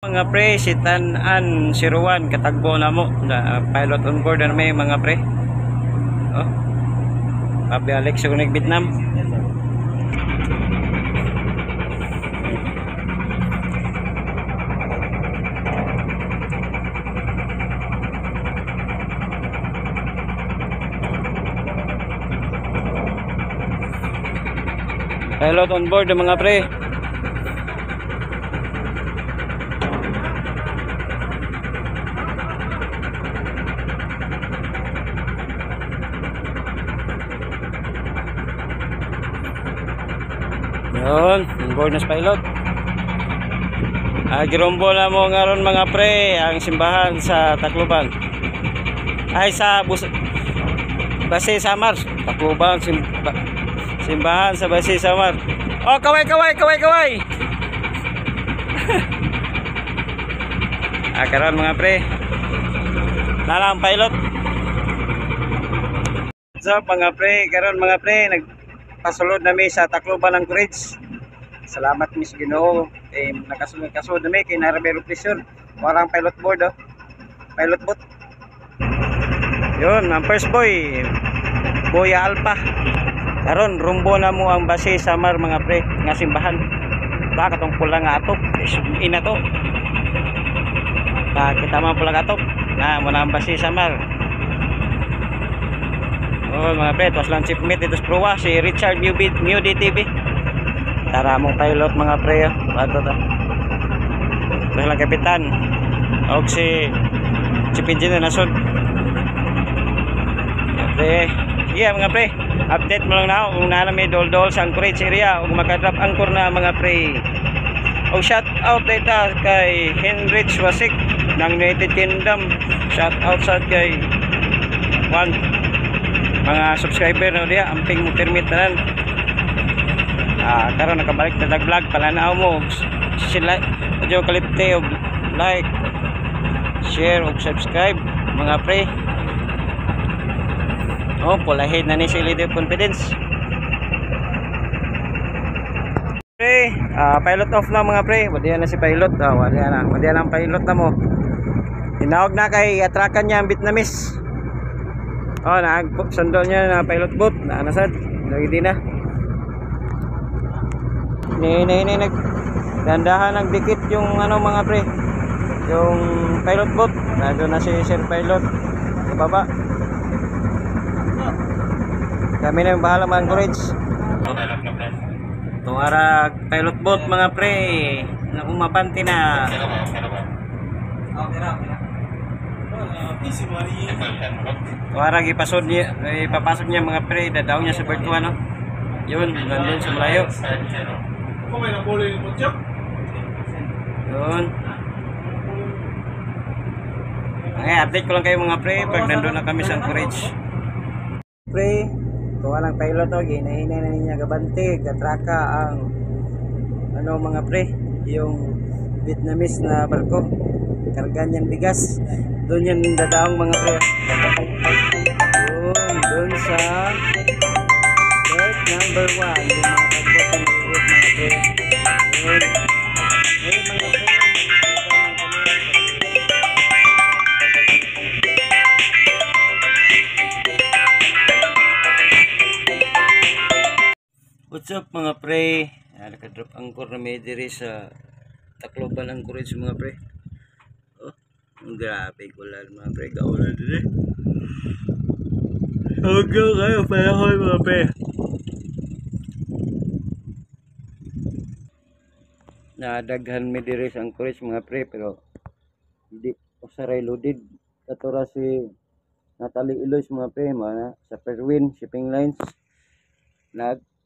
Mga pre, si Tan-An Siruan katagbo na mo na pilot on board na may mga pre. Oh. Pabi Alex sa kunig Vietnam. Pilot on board mga pre. Yun, on board na sa pilot. Girombo na mo ngaron mga pre ang simbahan sa Tacloban. Ay sa Base Samar. Tacloban simbahan sa Base Samar. Oh, kaway. Karon mga pre. Nalang pilot. So mga pre, karon mga pre nagpasulod nami sa Tacloban ng Courage. Salamat mis Ginoo. Nakasunod nami kay Narabero Pressure. Warang pilot board oh. Pilot boat. Yun, ang first boy Boya Alpha. Karon rumbo na mo ang Base Samar mga pre nga simbahan. Ba katong pula nga atop. Ina to. Kita man pula atop. Na mo na ang Base Samar. Oh mga pre, tuwas lang chief mate dito sa proa si Richard New DTV. Tara mong pilot mga pre. Ato ta. Lang kapitan. Og si chief engineer nasod. Pre, yeah mga pre, update mo lang na kung na may dol-dol sa Anchorage area o makadrop anchor na mga pre. O shout out data kay Henrich Wasik ng United Kingdom. Shout out sa kay Juan. Mga subscriber na diya, amping mo permit na lang. Karon nakabalik na vlog palanaw mo. Sila adyo kalipte og like, share og subscribe mga pre. Oh, pulahin na ni si Leader Confidence. Pre, pilot off na mga pre. Wadihan na si pilot. Wadihan na ang pilot na mo. Tinawag na kay atrakan niya ang Vietnamese. Oh, nagsundo niya na pilot boat. Nasad. Lagi na. Dandahan ng dikit yung ano mga pre. Yung pilot boat. Nandun na si Sir Pilot. Sa baba. Kami na yung bahala mga Anchorage. Tuwara pilot boat mga pre na umapanti na. Tuwara ipasod niya, ipapasok niya mga pre, dadaw niya sa Bertua no. Yun, nandun sa malayo. Yun. Okay, update ko lang kayo mga pre pag nandun na kami sa Anchorage. Pre, walang pilot o ginahinay na niya gabante gatraka ang ano mga pre yung Vietnamese na barko karga niyan bigas doon yan dadaong mga pre doon sa berth number 1 yung mga pagbot ng route mga pre yun mga pre. What's up mga pre? Nakadrop anchor na may diri sa Tacloban ng Courage mga pre. Oh, grabe kulan mga pre. Kaulan diri. Hanggang kayo panahon mga pre. Nadaghan may diri sa Anchorage mga pre pero hindi usaray loaded. Katura si Natalie Ilois mga pre mga sa Perwin Shipping Lines.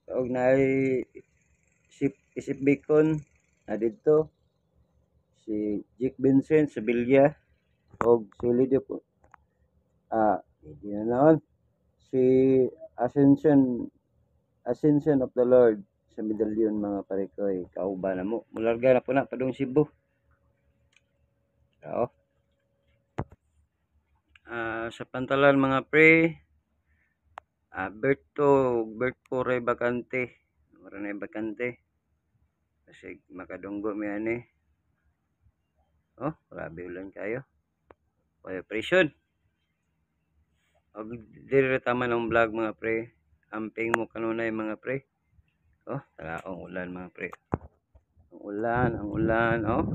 Og naay isip Bacon na dito si Jake Vincent sa Bilya og si Lidio po hindi na naon si Ascension of the Lord sa Medallion mga parekoy kauban na mo mularga na po na padung Cebu. So, sa pantalan mga pre Berto Ray bakante. Mara na bakante. Kasi makadunggo mi ani. Oh, grabe ulan kayo. Kaya presyon. Og diri tama ng vlog mga pre. Amping mo kanunay mga pre. Oh, talaong ulan mga pre. Ang ulan, oh.